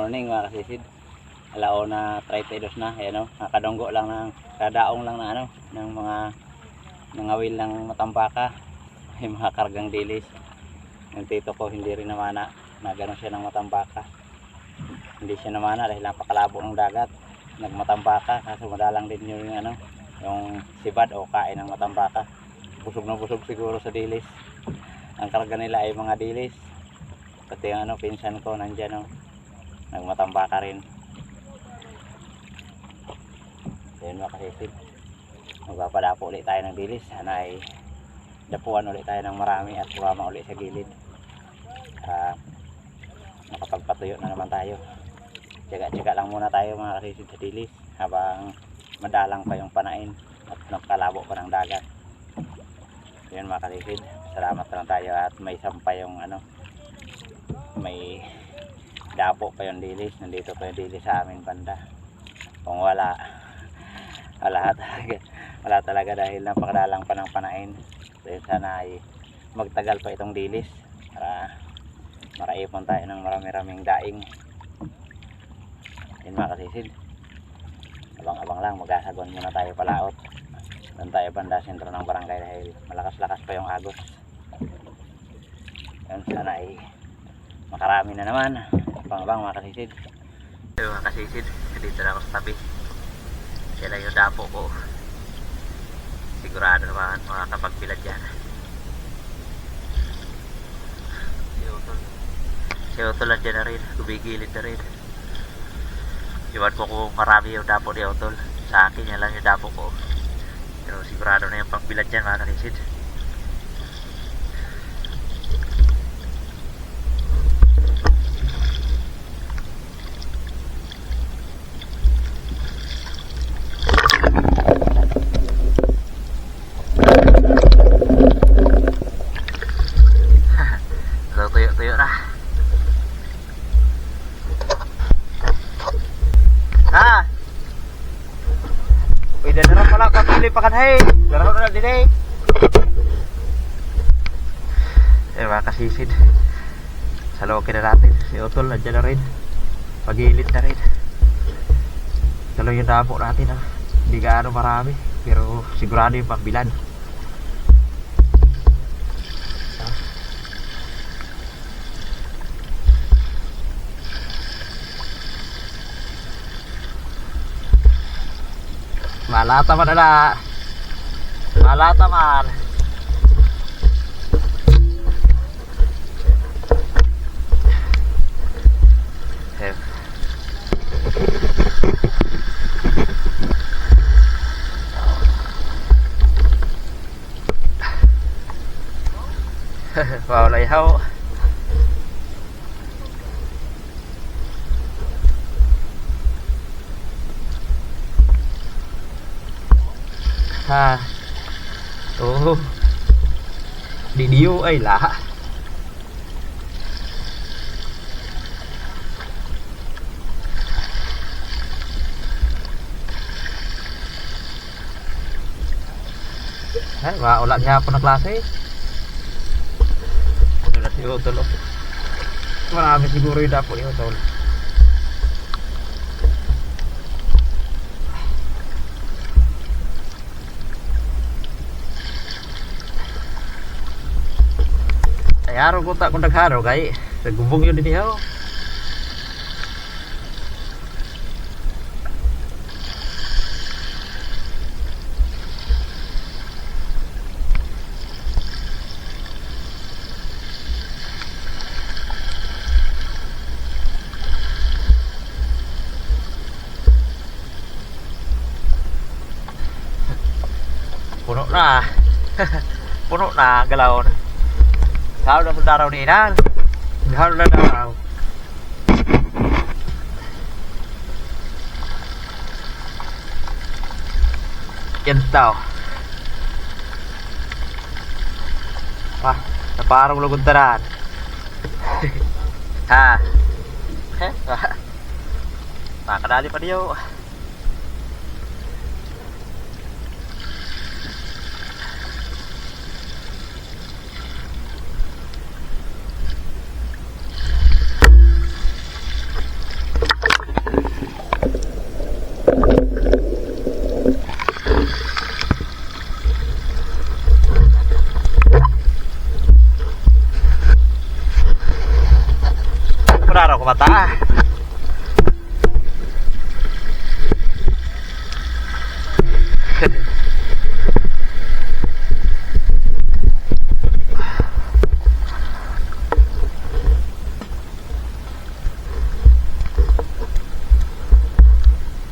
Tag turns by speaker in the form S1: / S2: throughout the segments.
S1: morning mga kasisid. Alauna 32 na. Ayan o, nakadunggo lang ng kadaong lang na ano, ng mga nangawil ng matambaka. May mga kargang dilis. Yung tito ko hindi rin namana na gano'n siya ng matambaka. Hindi siya namana dahil napakalabo ng dagat. Nagmatambaka kaso madalang din yung ano, yung sibad o kain ng matambaka. Busog na busog siguro sa dilis. Ang karga nila ay mga dilis. Pati yung ano, pinsan ko nandyan o, nagmatambaka rin. Ayun mga kasisid, magpapadapo ulit tayo ng dilis. Sana ay dapuan ulit tayo ng marami at sumama ulit sa gilid. Nakapagpatuyo na naman tayo. Tsaga-tsaga lang muna tayo mga kasisid sa dilis habang madalang pa yung panain at nakalabo pa ng dagat. Ayun mga kasisid, salamat lang tayo at may sampay yung ano, may dapo pa yung dilis. Nandito pa yung dilis sa aming banda. Kung wala talaga dahil napakadalang pa ng panain. So sana ay magtagal pa itong dilis para maraipon tayo ng marami-raming daing. Yun mga kasisid, abang-abang lang, mag-asagon muna tayo palaot. Doon tayo banda sentro ng barangay dahil malakas-lakas pa yung agos. Yun, sana ay makarami na naman. Abang-abang mga kasisid. So mga kasisid, dito na ako sa tabi. Sila yung dapo ko. Sigurado naman makakapagbilad yan. Si Otol nandiyan na rin, gumigilid na rin. Iwan ko kung marami yung dapo ni Otol. Sa akin yan lang yung dapo ko. Pero sigurado na yung pagbilad yan mga kanisid. Tuyo-tuyo na. Pwede na rin pala kapili pa kanhay. Laro na din eh. Mga kasisid, salokin na natin. Si Otol nandiyan na rin, pag-ilit na rin. Dalo yung dapo natin ha. Hindi gaano marami, pero sigurado yung pagbilad. Malata man na. Malata man. Vào lại hao. Đi điêu ấy lạ. Và ulat niya ako na klase. Ulat si Otol. Marami siguro yung dapo ni Otol. Araw ko tak kung nagharaw kay nagubong yun din yaw. Puno na. Puno na galaw na. Halo na sa daraw ni Inan. Halo na daraw. Yan daw. Naparang luguntaran. Ha. Makadali pa niyo. kumata.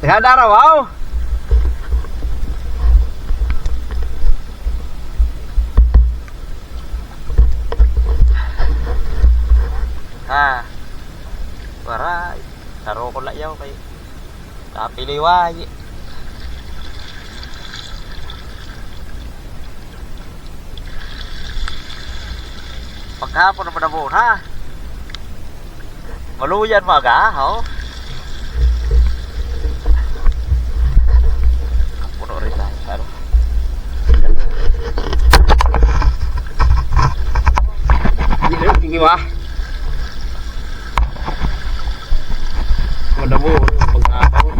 S1: Tengah darah, wow. Waray, taro ko lang yaw kay kapiliway. Paghapon na panabon ha. Maluyan maga, ho. Puno rin tayo, taro. Gila, tinggi wah. Madamo pagkakon.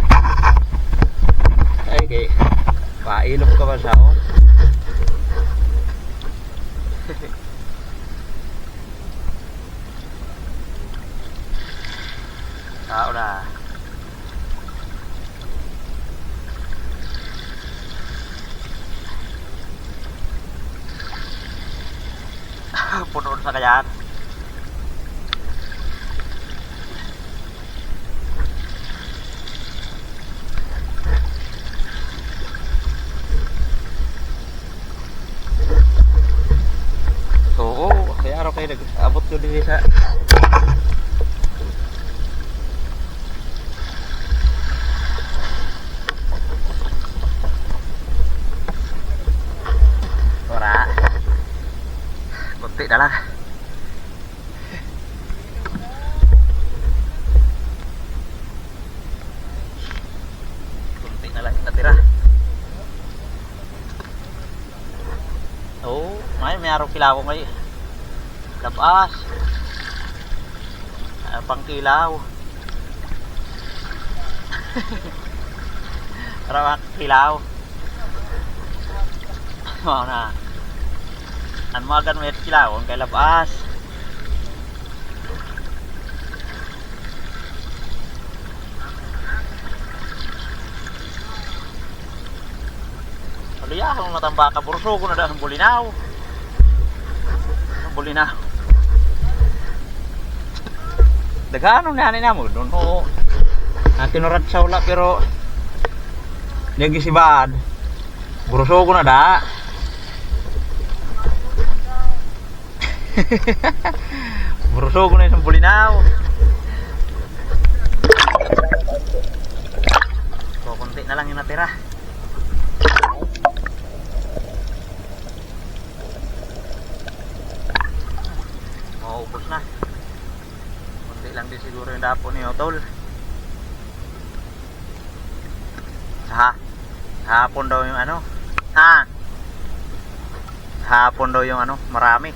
S1: Ay kay pailog ka ba sa ako? Tao na. Puno sa kayan. Kayo nag-abot ko din sa ora kunti na lang. Kunti na lang yung natira. Oo, may araw kilaw ko ngayon. Labas pangkilaw. Rawak kilaw. Mau na an magan met kilaw kay labas. Aliya kung matambaka burso ko na dahil bulinaw. Bulinaw. Dagano na na mo doon ho. Tinurat sa ula pero nagi si bad. Buruso ko na da. Buruso ko na isang bulinaw. So konti na lang yung natira. Maubos na. Lang din siguro yung dapo ni Otol. Hapon daw yung ano. Hapon daw yung ano, marami.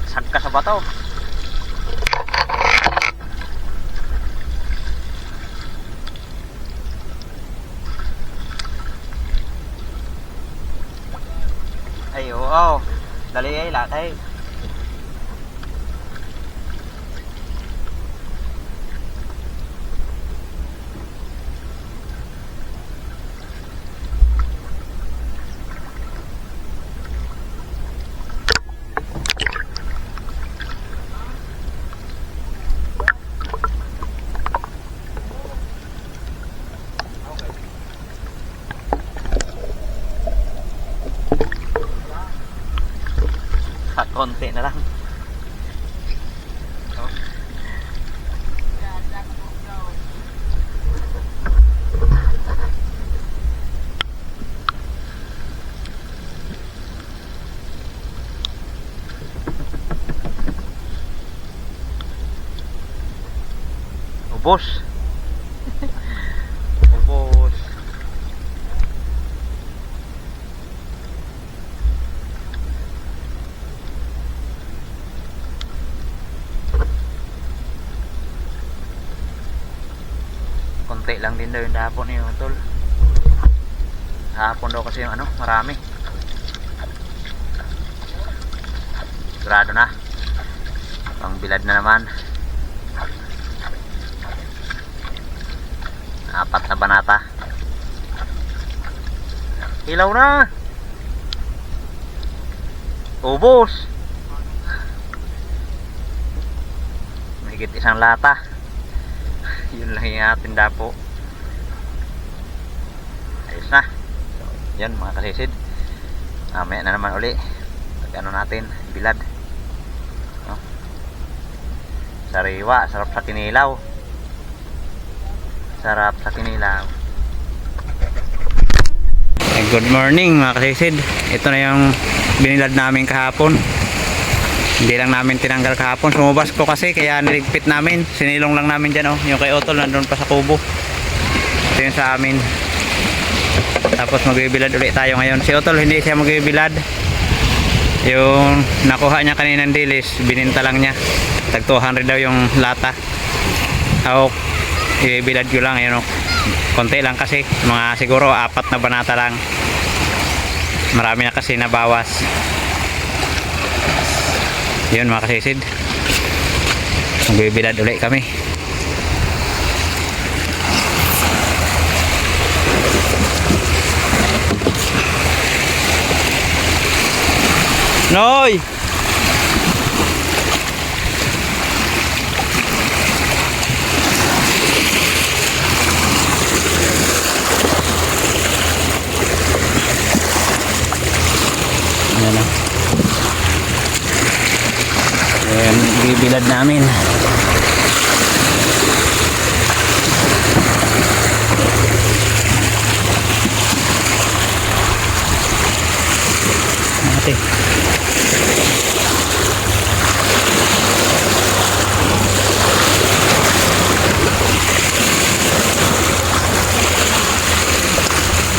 S1: Sagka sa bato. Ay, oo. Dali ay lakay. Konti na lang. Ubos. Ubos. Konti lang din daw yung dapon niyo, tol. Kahapon daw kasi yung ano, marami. Sigurado na. Pang bilad na naman. 4 na banata. Ilaw na. Ubos. Mahigit 1 lata. Yun lang yung ating dapo. Ayos na. So, yan mga kasisid. Mamaya na naman uli. Pag ano natin, bilad. No? Sariwa, sarap sa kinilaw. Sarap sa kinilaw. Good morning mga kasisid. Ito na yung binilad namin kahapon. Hindi lang namin tinanggal kahapon. Sumubas ko kasi kaya niligpit namin. Sinilong lang namin dyan, oh. Yung kay Otol nandun pa sa kubo. Ito yung sa amin. Tapos magbibilad ulit tayo ngayon. Si Otol hindi siya magbibilad. Yung nakuha niya kaninang dilis, bininta lang niya. Tag 200 daw yung lata. Ako, ibibilad ko lang. Yun, oh. Konti lang kasi. Mga siguro 4 na banata lang. Marami na kasi nabawas. Yun mga kasisid, magbibilad ulit kami. Noy! Yan lang. Ayan, bibilad namin. Ate.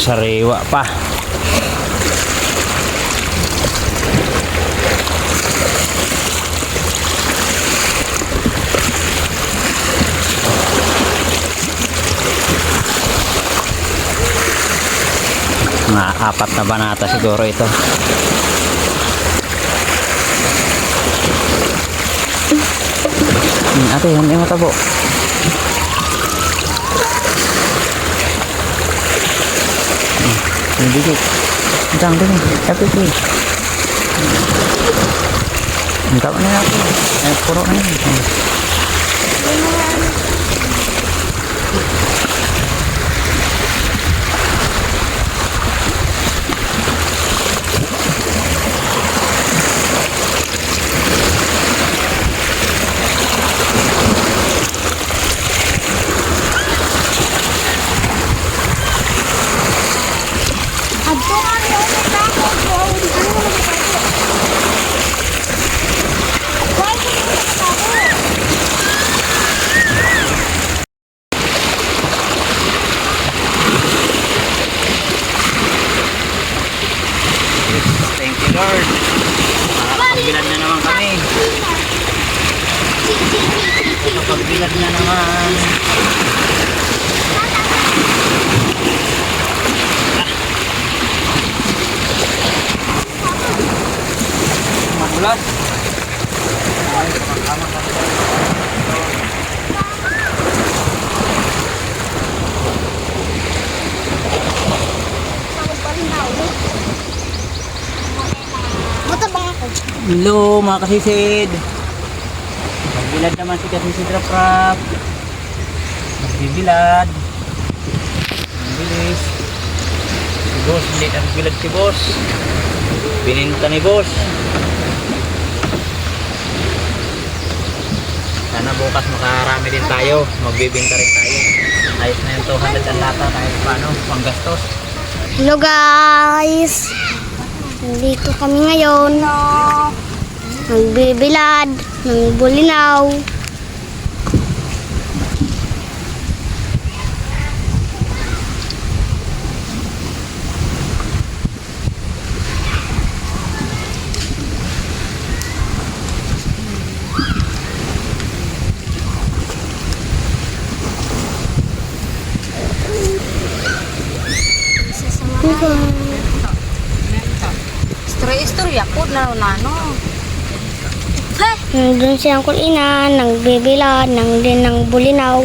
S1: Sariwa pa. Mga 4 na banata siguro ito. Ate, hindi matabo. Dikit. Entang din. Tapi sih. Entah mana aku. Puro na yun. Thank you Lord. Nakapagbilad na naman kami. Nakapagbilad na naman. Magulas. Hello mga kasisid. Magbilad naman si kasisid Rap-Rap. Magbibilad. Ang bilis. Si boss, hindi na magbilad si boss. Bininta ni boss. Sana bukas makarami din tayo. Magbibinta rin tayo. Ayos na yung 200 ang lata kahit paano, panggastos.
S2: Hello guys! Nandito kami ngayon. Magbibilad ng bulinaw.
S3: Istorya po na nano.
S2: Nandun siyang kulina, nang bibila, nang din ng bulinaw.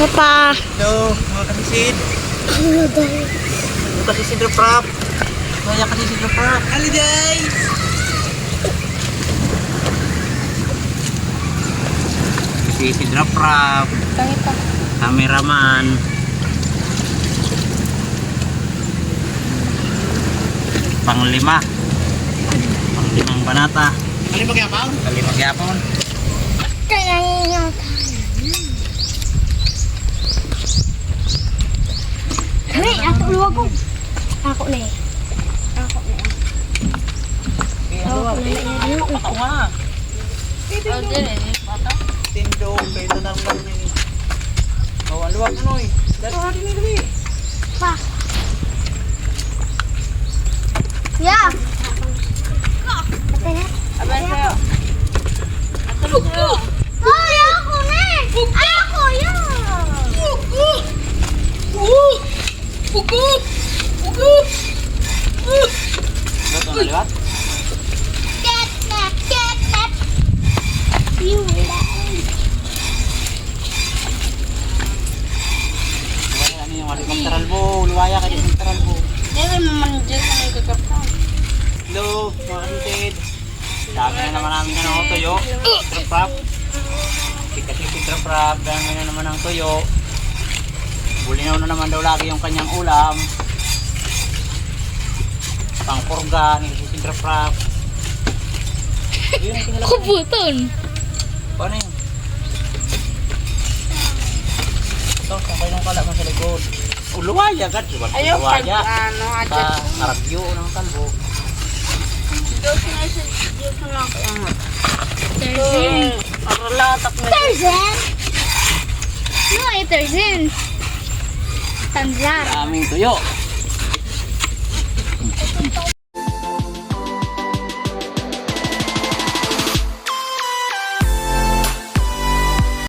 S2: Papa.
S1: Hello, mga kasisid. Mga kasisid Raprap. Mga kasisid Raprap. Holiday! Kasisid Raprap. Kameraman. Panglimang banata. Kalimang yapon? Kalimang yapon.
S2: Hey, ako luwag ko. Ako na eh. Ako na eh.
S1: Ako nga. Tindo, kayo na lang lang yun. Oh, ang luwag mo eh. Dali mo natin nilumi.
S2: Pa. Yeah.
S3: Abay sa'yo.
S2: Ay, ako na eh. Ako yun.
S1: Ito na liwat?
S2: Catnap, catnap. You
S1: Ano yung wali kong taralbo? Luwaya ka din yung taralbo.
S3: Dili naman dyan sa may kakapang.
S1: Hello, mga kasisid. Dami na naman namin ng tuyo. Raprap. Kasisid Raprap. Dami na naman ng tuyo. Bulinaw na naman daw lagi yung kanyang ulam. Pangpurga ni Kasisid Raprap.
S2: Kubuton.
S1: Paano yun? Ito, sakay ng kala mo sa likod. Luwaya agad.
S3: Ayaw pag
S1: Luwaya.
S3: ano, adyan.
S1: Sa karagyo ng kalbo.
S3: Diyos na lang kaya nga.
S2: Tarzan.
S3: Aralatak na.
S2: Tarzan? No, ay Tarzan. Tanzar.
S1: Daming tuyo.